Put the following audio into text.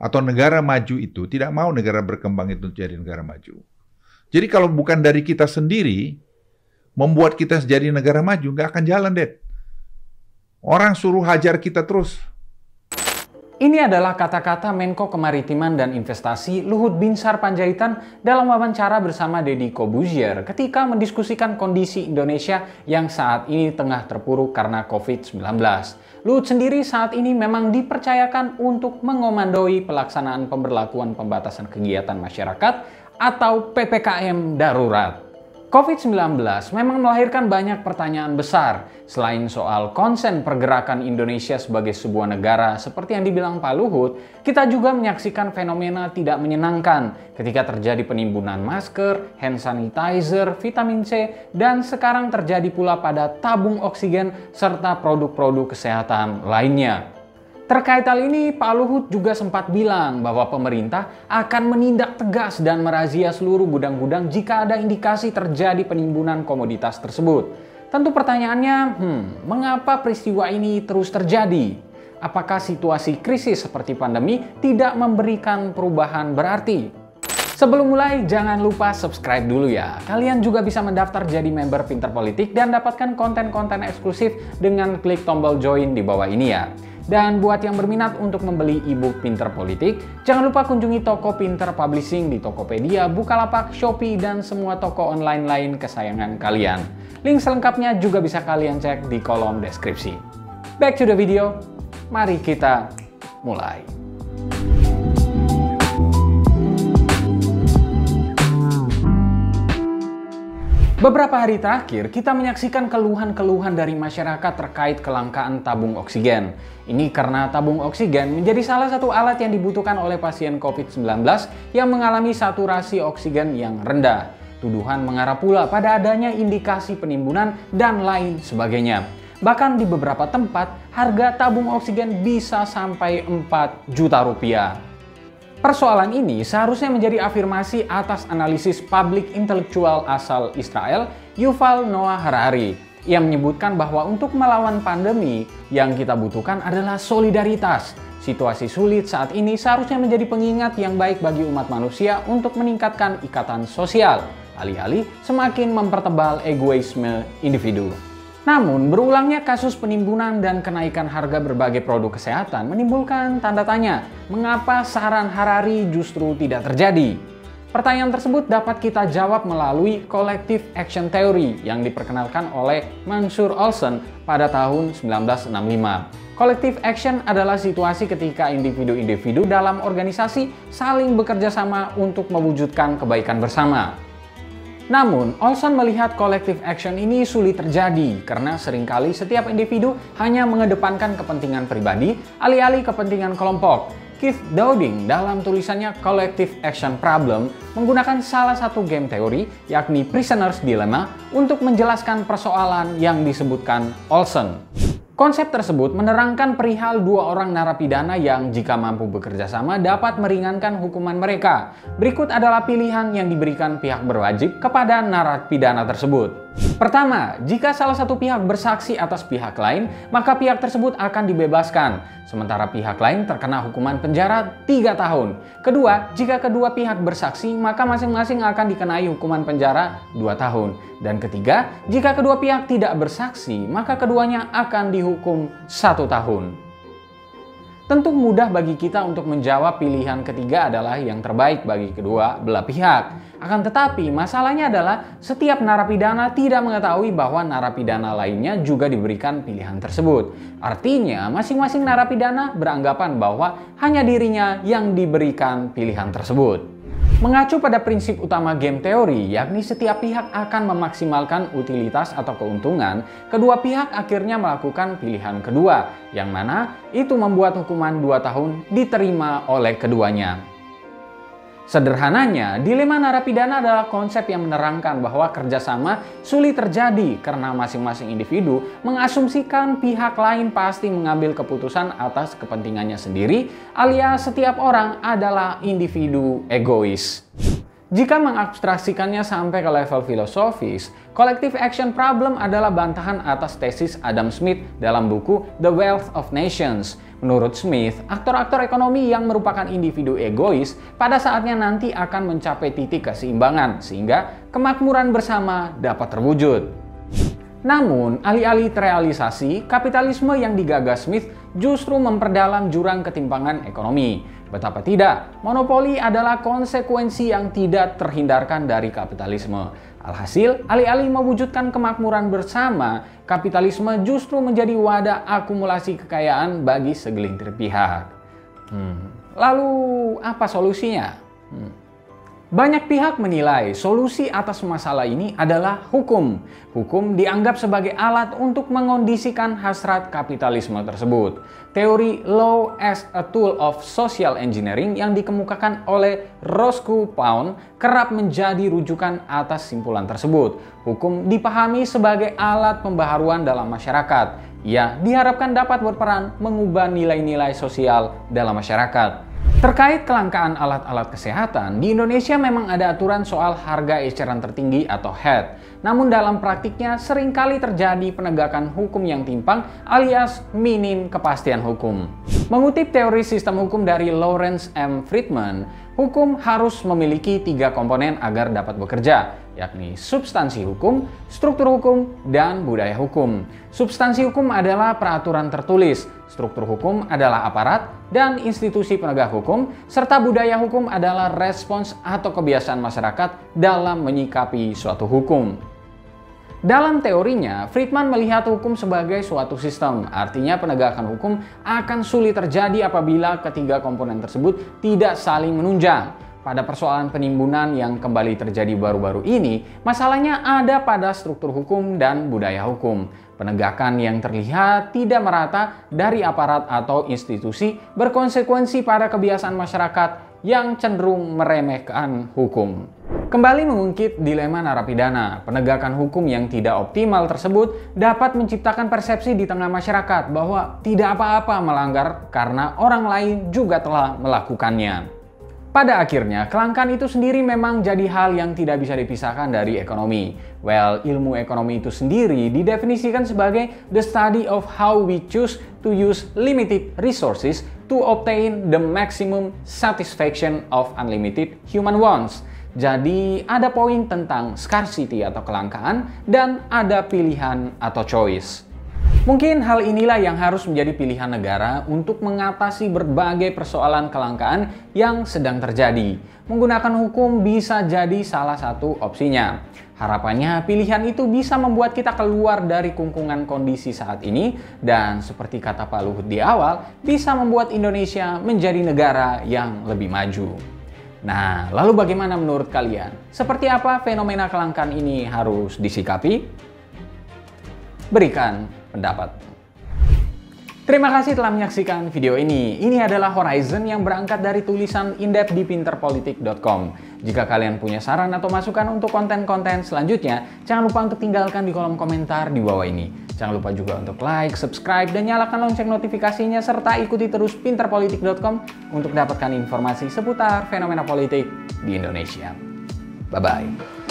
atau negara maju itu tidak mau negara berkembang itu jadi negara maju. Jadi kalau bukan dari kita sendiri membuat kita jadi negara maju, nggak akan jalan, deh. Orang suruh hajar kita terus. Ini adalah kata-kata Menko Kemaritiman dan Investasi Luhut Binsar Panjaitan dalam wawancara bersama Deddy Corbuzier ketika mendiskusikan kondisi Indonesia yang saat ini tengah terpuruk karena COVID-19. Luhut sendiri saat ini memang dipercayakan untuk mengomandoi pelaksanaan pemberlakuan pembatasan kegiatan masyarakat atau PPKM darurat. COVID-19 memang melahirkan banyak pertanyaan besar. Selain soal konsen pergerakan Indonesia sebagai sebuah negara seperti yang dibilang Pak Luhut, kita juga menyaksikan fenomena tidak menyenangkan ketika terjadi penimbunan masker, hand sanitizer, vitamin C, dan sekarang terjadi pula pada tabung oksigen serta produk-produk kesehatan lainnya. Terkait hal ini, Pak Luhut juga sempat bilang bahwa pemerintah akan menindak tegas dan merazia seluruh gudang-gudang jika ada indikasi terjadi penimbunan komoditas tersebut. Tentu pertanyaannya, mengapa peristiwa ini terus terjadi? Apakah situasi krisis seperti pandemi tidak memberikan perubahan berarti? Sebelum mulai, jangan lupa subscribe dulu ya. Kalian juga bisa mendaftar jadi member Pinter Politik dan dapatkan konten-konten eksklusif dengan klik tombol join di bawah ini ya. Dan buat yang berminat untuk membeli e-book Pinter Politik, jangan lupa kunjungi toko Pinter Publishing di Tokopedia, Bukalapak, Shopee, dan semua toko online lain kesayangan kalian. Link selengkapnya juga bisa kalian cek di kolom deskripsi. Back to the video, mari kita mulai. Beberapa hari terakhir, kita menyaksikan keluhan-keluhan dari masyarakat terkait kelangkaan tabung oksigen. Ini karena tabung oksigen menjadi salah satu alat yang dibutuhkan oleh pasien COVID-19 yang mengalami saturasi oksigen yang rendah. Tuduhan mengarah pula pada adanya indikasi penimbunan dan lain sebagainya. Bahkan di beberapa tempat, harga tabung oksigen bisa sampai 4 juta rupiah. Persoalan ini seharusnya menjadi afirmasi atas analisis publik intelektual asal Israel, Yuval Noah Harari, yang menyebutkan bahwa untuk melawan pandemi yang kita butuhkan adalah solidaritas. Situasi sulit saat ini seharusnya menjadi pengingat yang baik bagi umat manusia untuk meningkatkan ikatan sosial, alih-alih semakin mempertebal egoisme individu. Namun, berulangnya kasus penimbunan dan kenaikan harga berbagai produk kesehatan menimbulkan tanda tanya, mengapa saran Harari justru tidak terjadi? Pertanyaan tersebut dapat kita jawab melalui Collective Action Theory yang diperkenalkan oleh Mansur Olson pada tahun 1965. Collective action adalah situasi ketika individu-individu dalam organisasi saling bekerja sama untuk mewujudkan kebaikan bersama. Namun, Olson melihat collective action ini sulit terjadi karena seringkali setiap individu hanya mengedepankan kepentingan pribadi alih-alih kepentingan kelompok. Keith Dowding dalam tulisannya Collective Action Problem menggunakan salah satu game teori yakni Prisoner's Dilemma untuk menjelaskan persoalan yang disebutkan Olson. Konsep tersebut menerangkan perihal dua orang narapidana yang jika mampu bekerja sama dapat meringankan hukuman mereka. Berikut adalah pilihan yang diberikan pihak berwajib kepada narapidana tersebut. Pertama, jika salah satu pihak bersaksi atas pihak lain, maka pihak tersebut akan dibebaskan, sementara pihak lain terkena hukuman penjara 3 tahun. Kedua, jika kedua pihak bersaksi, maka masing-masing akan dikenai hukuman penjara 2 tahun. Dan ketiga, jika kedua pihak tidak bersaksi, maka keduanya akan dihukum 1 tahun. Tentu mudah bagi kita untuk menjawab pilihan ketiga adalah yang terbaik bagi kedua belah pihak. Akan tetapi masalahnya adalah setiap narapidana tidak mengetahui bahwa narapidana lainnya juga diberikan pilihan tersebut. Artinya masing-masing narapidana beranggapan bahwa hanya dirinya yang diberikan pilihan tersebut. Mengacu pada prinsip utama game teori, yakni setiap pihak akan memaksimalkan utilitas atau keuntungan, kedua pihak akhirnya melakukan pilihan kedua, yang mana itu membuat hukuman 2 tahun diterima oleh keduanya. Sederhananya, dilema narapidana adalah konsep yang menerangkan bahwa kerjasama sulit terjadi karena masing-masing individu mengasumsikan pihak lain pasti mengambil keputusan atas kepentingannya sendiri, alias setiap orang adalah individu egois. Jika mengabstraksikannya sampai ke level filosofis, collective action problem adalah bantahan atas tesis Adam Smith dalam buku The Wealth of Nations. Menurut Smith, aktor-aktor ekonomi yang merupakan individu egois pada saatnya nanti akan mencapai titik keseimbangan sehingga kemakmuran bersama dapat terwujud. Namun, alih-alih terrealisasi, kapitalisme yang digagas Smith justru memperdalam jurang ketimpangan ekonomi. Betapa tidak, monopoli adalah konsekuensi yang tidak terhindarkan dari kapitalisme. Alhasil, alih-alih mewujudkan kemakmuran bersama, kapitalisme justru menjadi wadah akumulasi kekayaan bagi segelintir pihak. Lalu, apa solusinya? Banyak pihak menilai solusi atas masalah ini adalah hukum. Hukum dianggap sebagai alat untuk mengondisikan hasrat kapitalisme tersebut. Teori Law as a Tool of Social Engineering yang dikemukakan oleh Roscoe Pound kerap menjadi rujukan atas simpulan tersebut. Hukum dipahami sebagai alat pembaharuan dalam masyarakat. Ia diharapkan dapat berperan mengubah nilai-nilai sosial dalam masyarakat. Terkait kelangkaan alat-alat kesehatan, di Indonesia memang ada aturan soal harga eceran tertinggi atau HET. Namun dalam praktiknya seringkali terjadi penegakan hukum yang timpang alias minim kepastian hukum. Mengutip teori sistem hukum dari Lawrence M. Friedman, hukum harus memiliki 3 komponen agar dapat bekerja, yakni substansi hukum, struktur hukum, dan budaya hukum. Substansi hukum adalah peraturan tertulis, struktur hukum adalah aparat dan institusi penegak hukum, serta budaya hukum adalah respons atau kebiasaan masyarakat dalam menyikapi suatu hukum. Dalam teorinya, Friedman melihat hukum sebagai suatu sistem, artinya penegakan hukum akan sulit terjadi apabila ketiga komponen tersebut tidak saling menunjang. Pada persoalan penimbunan yang kembali terjadi baru-baru ini, masalahnya ada pada struktur hukum dan budaya hukum. Penegakan yang terlihat tidak merata dari aparat atau institusi berkonsekuensi pada kebiasaan masyarakat yang cenderung meremehkan hukum. Kembali mengungkit dilema narapidana, penegakan hukum yang tidak optimal tersebut dapat menciptakan persepsi di tengah masyarakat bahwa tidak apa-apa melanggar karena orang lain juga telah melakukannya. Pada akhirnya, kelangkaan itu sendiri memang jadi hal yang tidak bisa dipisahkan dari ekonomi. Well, ilmu ekonomi itu sendiri didefinisikan sebagai the study of how we choose to use limited resources to obtain the maximum satisfaction of unlimited human wants. Jadi, ada poin tentang scarcity atau kelangkaan dan ada pilihan atau choice. Mungkin hal inilah yang harus menjadi pilihan negara untuk mengatasi berbagai persoalan kelangkaan yang sedang terjadi. Menggunakan hukum bisa jadi salah satu opsinya. Harapannya pilihan itu bisa membuat kita keluar dari kungkungan kondisi saat ini dan seperti kata Pak Luhut di awal, bisa membuat Indonesia menjadi negara yang lebih maju. Nah, lalu bagaimana menurut kalian? Seperti apa fenomena kelangkaan ini harus disikapi? Berikan pendapat. Terima kasih telah menyaksikan video ini. Ini adalah Horizon yang berangkat dari tulisan in-depth di pinterpolitik.com. Jika kalian punya saran atau masukan untuk konten-konten selanjutnya, jangan lupa untuk tinggalkan di kolom komentar di bawah ini. Jangan lupa juga untuk like, subscribe, dan nyalakan lonceng notifikasinya, serta ikuti terus pinterpolitik.com untuk dapatkan informasi seputar fenomena politik di Indonesia. Bye-bye.